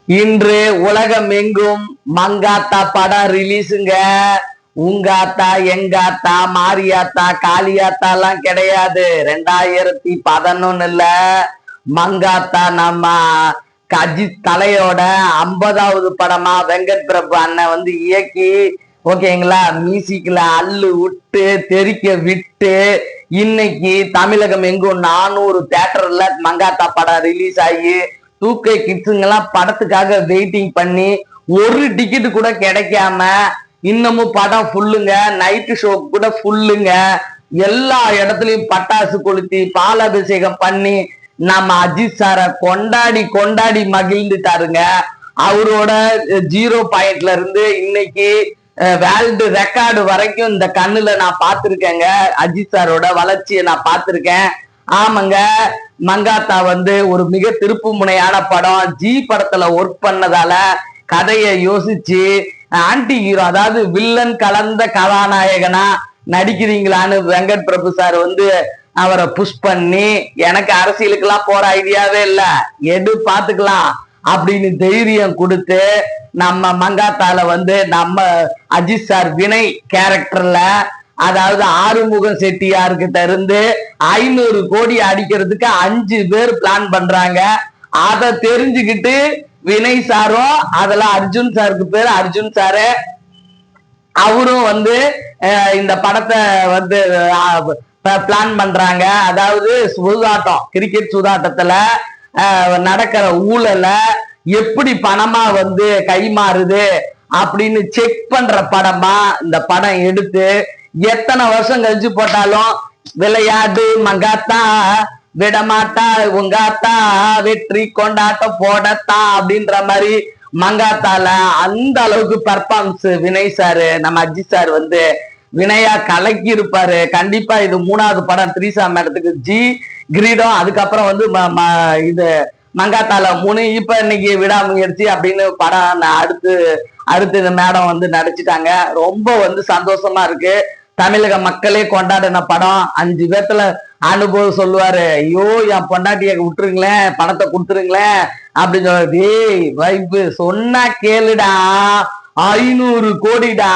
இன்று உலகம் எங்கும் மங்காத்தா படம் ரிலீஸுங்க. உங்காத்தா எங்காத்தா மாரியாத்தா காளியாத்தா எல்லாம் கிடையாது. 2011 மங்காத்தா நம்ம அஜித் தலையோட 50வது படமா வெங்கட் பிரபு அண்ணன் வந்து இயக்கி ஓகேங்களா, மியூசிக்ல அல்லு விட்டு தெரிக்க விட்டு இன்னைக்கு தமிழகம் எங்கும் 400 தியேட்டர்ல மங்காத்தா படம் ரிலீஸ் ஆகி 2K கிட்ஸுங்கெல்லாம் படத்துக்காக வெயிட்டிங் பண்ணி ஒரு டிக்கெட் கூட கிடைக்காம இன்னமும் படம் ஃபுல்லுங்க. நைட்டு ஷோ கூட ஃபுல்லுங்க. எல்லா இடத்துலயும் பட்டாசு கொளுத்தி பாலாபிஷேகம் பண்ணி நம்ம அஜித் சாரை கொண்டாடி கொண்டாடி மகிழ்ந்துட்டாருங்க. அவரோட 0 இருந்து இன்னைக்கு வேர்ல்டு ரெக்கார்டு வரைக்கும் இந்த கண்ணுல நான் பார்த்திருக்கேங்க. அஜித் சாரோட வளர்ச்சியை நான் பார்த்திருக்கேன். ஆமாங்க, மங்காத்தா வந்து ஒரு மிக திருப்பு முனையான படம். ஜி படத்துல ஒர்க் பண்ணதால கதையை யோசிச்சு ஆன்டி ஹீரோ, அதாவது வில்லன் கலந்த கதாநாயகனா நடிக்கிறீங்களான்னு வெங்கட் பிரபு சார் வந்து அவரை புஷ் பண்ணி, எனக்கு அரசியலுக்கு எல்லாம் போற ஐடியாவே இல்ல, எடு பாத்துக்கலாம் அப்படின்னு தைரியம் கொடுத்து நம்ம மங்காத்தால வந்து நம்ம அஜித் சார் வினை கேரக்டர்ல, அதாவது ஆறுமுகம் செட்டியார்கிட்ட இருந்து 500 கோடி அடிக்கிறதுக்கு 5 பேர் பிளான் பண்றாங்க. அதை தெரிஞ்சுக்கிட்டு வினய் சாரும், அதுல அர்ஜுன் சாருக்கு பேரு அர்ஜுன் சாரு, அவரும் வந்து இந்த படத்தை வந்து பிளான் பண்றாங்க. அதாவது சூதாட்டம், கிரிக்கெட் சூதாட்டத்துல நடக்கிற ஊழல எப்படி பணமா வந்து கைமாறுது அப்படின்னு செக் பண்ற படமா இந்த படம் எடுத்து எத்தனை வருஷம் கழிச்சு போட்டாலும் விளையாடு மங்காத்தா விடமாட்டா உங்காத்தா வெற்றி கொண்டாட்டம் போடத்தான் அப்படின்ற மாதிரி மங்காத்தால அந்த அளவுக்கு பெர்ஃபார்மன்ஸ் வினய் சாரு, நம்ம அஜித் சார் வந்து வினயா கலக்கி இருப்பாரு. கண்டிப்பா இது 3வது படம் 3 மேடத்துக்கு ஜி கிரீடம், அதுக்கப்புறம் வந்து இது மங்காத்தால 3, இப்ப இன்னைக்கு விடாமுயற்சி அப்படின்னு படம் அடுத்து இந்த மேடம் வந்து நடிச்சுட்டாங்க. ரொம்ப வந்து சந்தோஷமா இருக்கு. தமிழக மக்களே கொண்டாடின படம். 5 பேத்துல அனுபவம் சொல்லுவாரு, ஐயோ என் பொண்டாட்டிய விட்டுருங்களேன், பணத்தை கொடுத்துருங்களேன் அப்படின்னு சொல்லுவாரு. டேய் வைப்பு சொன்னா கேளுடா, 500 கோடிடா,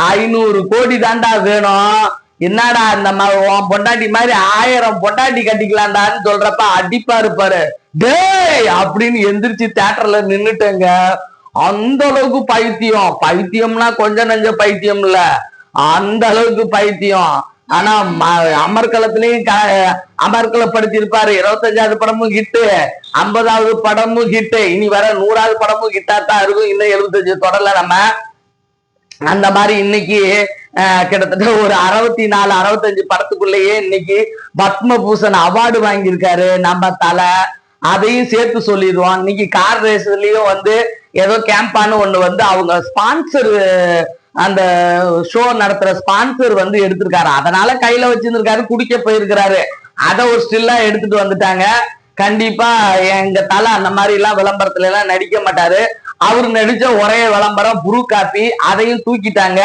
500 கோடி தாண்டா வேணும். என்னடா இந்த உன் பொண்டாட்டி மாதிரி 1000 பொண்டாட்டி கட்டிக்கலாண்டான்னு சொல்றப்ப அடிப்பா இருப்பாரு. டேய் அப்படின்னு எந்திரிச்சு தியேட்டர்ல நின்னுட்டேங்க. அந்த அளவுக்கு பைத்தியம்னா கொஞ்சம் நெஞ்ச பைத்தியம் இல்ல, அந்த அளவுக்கு பைத்தியம். ஆனா அமர்க்களத்திலையும் அமர்க்களப்படுத்தி இருப்பாரு. 25வது படமும் ஹிட்டு, 50வது படமும் ஹிட்டு, இனி வர 100வது படமும் ஹிட்டாத்தான் இருக்கும். இன்னும் 75 தொடரல நம்ம. அந்த மாதிரி இன்னைக்கு கிட்டத்தட்ட ஒரு 64 65 படத்துக்குள்ளேயே இன்னைக்கு பத்மபூஷன் அவார்டு வாங்கியிருக்காரு நம்ம தலை. அதையும் சேர்த்து சொல்லிடுவோம். இன்னைக்கு கார் ரேஸ்லயும் வந்து ஏதோ கேம்பான்னு ஒண்ணு வந்து அவங்க ஸ்பான்சர், அந்த ஷோ நடத்துற ஸ்பான்சர் வந்து எடுத்திருக்காரு. அதனால கையில வச்சிருந்திருக்காரு, குடிக்க போயிருக்கிறாரு. அதை ஒரு ஸ்டில்லா எடுத்துட்டு வந்துட்டாங்க. கண்டிப்பா எங்க தலை அந்த மாதிரி எல்லாம் விளம்பரத்துல எல்லாம் நடிக்க மாட்டாரு. அவரு நடிச்ச ஒரே விளம்பரம் புரு காப்பி, அதையும் தூக்கிட்டாங்க.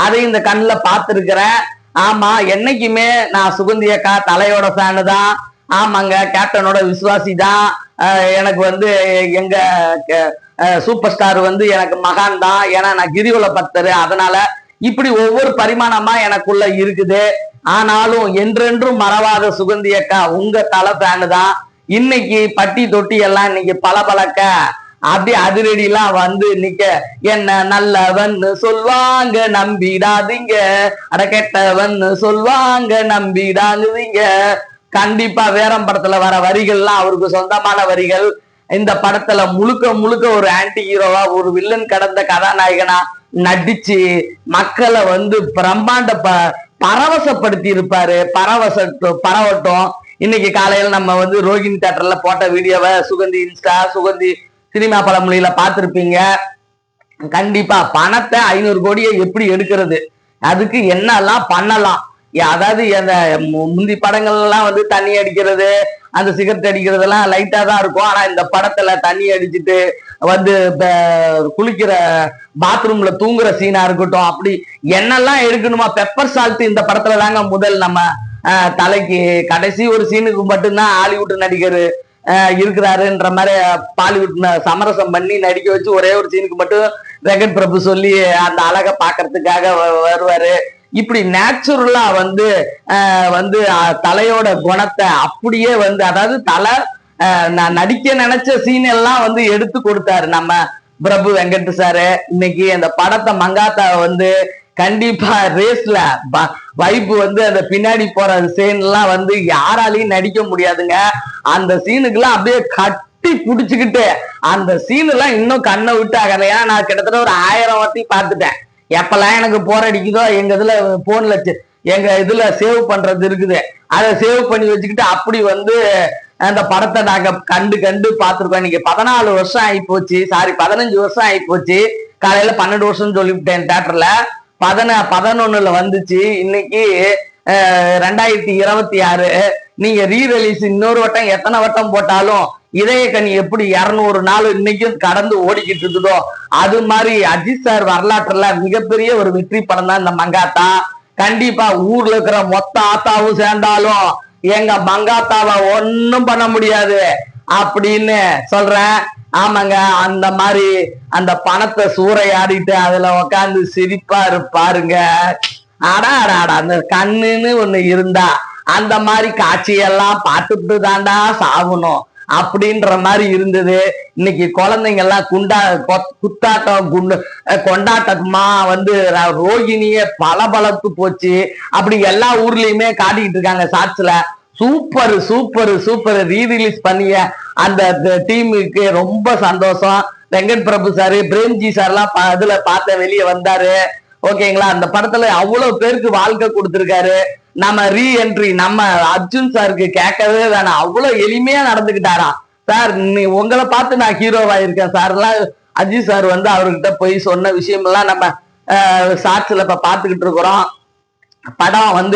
அதையும் இந்த கண்ணுல பார்த்திருக்கிறேன். ஆமா, என்னைக்குமே நான் சுகந்தி அக்கா தலையோட ஃபேனு தான். ஆமாங்க, கேப்டனோட விசுவாசி தான். எனக்கு வந்து எங்க சூப்பர் ஸ்டார் வந்து எனக்கு மகான் தான். ஏன்னா நான் கிரிவல பக்தரு. அதனால இப்படி ஒவ்வொரு பரிமாணமா எனக்குள்ள இருக்குது. ஆனாலும் என்றென்றும் மறவாத சுகந்தி அக்கா உங்க தலை ஃபேனு தான். இன்னைக்கு பட்டி தொட்டி எல்லாம் இன்னைக்கு பளபளக்க அப்படி அதிரடி எல்லாம் வந்து நிக்க, என்ன நல்லவன் சொல்வாங்க நம்பிடாதீங்க, அட கெட்டவன் சொல்வாங்க நம்பிடாதீங்க. கண்டிப்பா வேறம் படத்துல வர வரிகள்லாம் அவருக்கு சொந்தமான வரிகள். இந்த படத்துல முழுக்க முழுக்க ஒரு ஆன்டி ஹீரோவா, ஒரு வில்லன் கடந்த கதாநாயகனா நடிச்சு மக்களை வந்து பிரம்மாண்ட பரவசப்படுத்தி இருப்பாரு. பரவட்டும். இன்னைக்கு காலையில நம்ம வந்து ரோகிணி தியேட்டர்ல போட்ட வீடியோவை சுகந்தி இன்ஸ்டா, சுகந்தி சினிமா பழமொழியில பார்த்திருப்பீங்க. கண்டிப்பா பணத்தை 500 கோடியை எப்படி எடுக்கிறது, அதுக்கு என்னெல்லாம் பண்ணலாம். அதாவது அந்த முந்தி படங்கள் எல்லாம் வந்து தண்ணி அடிக்கிறது, அந்த சிகரெட் அடிக்கிறது எல்லாம் லைட்டா தான் இருக்கும். ஆனா இந்த படத்துல தண்ணி அடிச்சுட்டு வந்து குளிக்கிற பாத்ரூம்ல தூங்குற சீனா இருக்கட்டும், அப்படி என்னெல்லாம் எடுக்கணுமா. பெப்பர் சால்ட் இந்த படத்துல தாங்க முதல் நம்ம தலைக்கு. கடைசி ஒரு சீனுக்கு மட்டும்தான் ஹாலிவுட் நடிகர் இருக்கிறாருன்ற மாதிரி பாலிவுட் சமரசம் பண்ணி நடிக்க வச்சு ஒரே ஒரு சீனுக்கு மட்டும் வெங்கட் பிரபு சொல்லி அந்த அழகை பாக்குறதுக்காக வருவாரு. இப்படி நேச்சுரலா வந்து தலையோட குணத்தை அப்படியே அதாவது தலை நான் நடிக்க நினைச்ச சீன் எல்லாம் எடுத்து கொடுத்தாரு நம்ம பிரபு வெங்கட் சாரு. இன்னைக்கு அந்த படத்தை மங்காத்தா கண்டிப்பா ரேஸ்ல வைப்பு அந்த பின்னாடி போற சீன் எல்லாம் யாராலையும் நடிக்க முடியாதுங்க. அந்த சீனுக்குலாம் அப்படியே கட்டி புடிச்சுக்கிட்டு அந்த சீன் எல்லாம் இன்னும் கண்ணை விட்டு ஆகல. ஏன்னா நான் கிட்டத்தட்ட ஒரு 1000 வாட்டி பார்த்துட்டேன். எப்பெல்லாம் எனக்கு போர் அடிக்குதோ எங்க இதுல சேவ் பண்றது இருக்குது, அதை சேவ் பண்ணி வச்சுக்கிட்டு அப்படி அந்த படத்தை நாங்க கண்டு பார்த்திருக்கோம். இன்னைக்கு 14 வருஷம் ஆகி போச்சு, சாரி 15 வருஷம் ஆகி போச்சு. காலையில 12 வருஷம் சொல்லிவிட்டேன். தியேட்டர்ல 11ல வந்துச்சு. இன்னைக்கு 2026. நீங்க ரீ ரிலீஸ் இன்னொரு வட்டம் எத்தனை வட்டம் போட்டாலும் இதய கனி எப்படி 200 நாள் இன்னைக்கும் கடந்து ஓடிக்கிட்டு இருக்குதோ அது மாதிரி அஜித் சார் வரலாற்றுல மிகப்பெரிய ஒரு வெற்றி படம் தான் இந்த மங்காத்தா. கண்டிப்பா ஊர்ல இருக்கிற மொத்த ஆத்தாவும் சேர்ந்தாலும் எங்க மங்காத்தாவை ஒன்னும் பண்ண முடியாது அப்படின்னு சொல்றேன். ஆமாங்க, அந்த மாதிரி அந்த பணத்தை சூறையாடிட்டு அதுல உக்காந்து சிரிப்பா இருப்பாருங்க. ஆடா அந்த கண்ணுன்னு ஒண்ணு இருந்தா அந்த மாதிரி காட்சியெல்லாம் பார்த்துட்டு தாண்டா சாகணும் அப்படின்ற மாதிரி இருந்தது. இன்னைக்கு குழந்தைங்க எல்லாம் குத்தாட்டம் கொண்டாட்டமா ரோகிணிய பலத்து போச்சு. அப்படி எல்லா ஊர்லயுமே காட்டிக்கிட்டு இருக்காங்க ஷார்ட்ஸ்ல. Super super super. Re release பண்ணிய அந்த டீமுக்கு ரொம்ப சந்தோஷம். வெங்கட் பிரபு சாரு, பிரேம்ஜி சார்லாம் அதுல பார்த்த வெளியே வந்தாரு. ஓகேங்களா, அந்த படத்துல அவ்வளவு பேருக்கு வாழ்க்கை கொடுத்திருக்காரு. நம்ம ரீ என்ட்ரி நம்ம அர்ஜுன் சாருக்கு கேட்கவே வேணாம், அவ்வளவு எளிமையா நடந்துகிட்டாராம். சார் உங்களை பார்த்து நான் ஹீரோவா இருக்கேன் சார் எல்லாம் அஜித் சார் அவர்கிட்ட போய் சொன்ன விஷயம் எல்லாம் நம்ம ஷார்ட்ஸ்ல இப்ப பாத்துக்கிட்டு இருக்கிறோம். படம்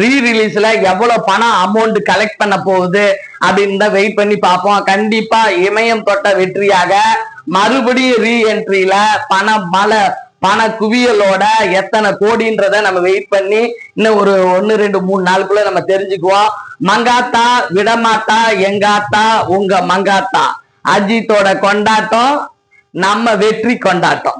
ரீ ரிலீஸ்ல எவ்வளவு பணம் அமௌண்ட் கலெக்ட் பண்ண போகுது அப்படின்னு தான் வெயிட் பண்ணி பார்ப்போம். கண்டிப்பா இமயம் தொட்ட வெற்றியாக மறுபடியும் ரீ என்ட்ரியில பண குவியலோட எத்தனை கோடின்றத நம்ம வெயிட் பண்ணி இன்னும் ஒரு 1, 2, 3 நாளுக்குள்ள நம்ம தெரிஞ்சுக்குவோம். மங்காத்தா விடமாட்டா எங்காத்தா உங்க மங்காத்தா. அஜித்தோட கொண்டாட்டம், நம்ம வெற்றி கொண்டாட்டம்.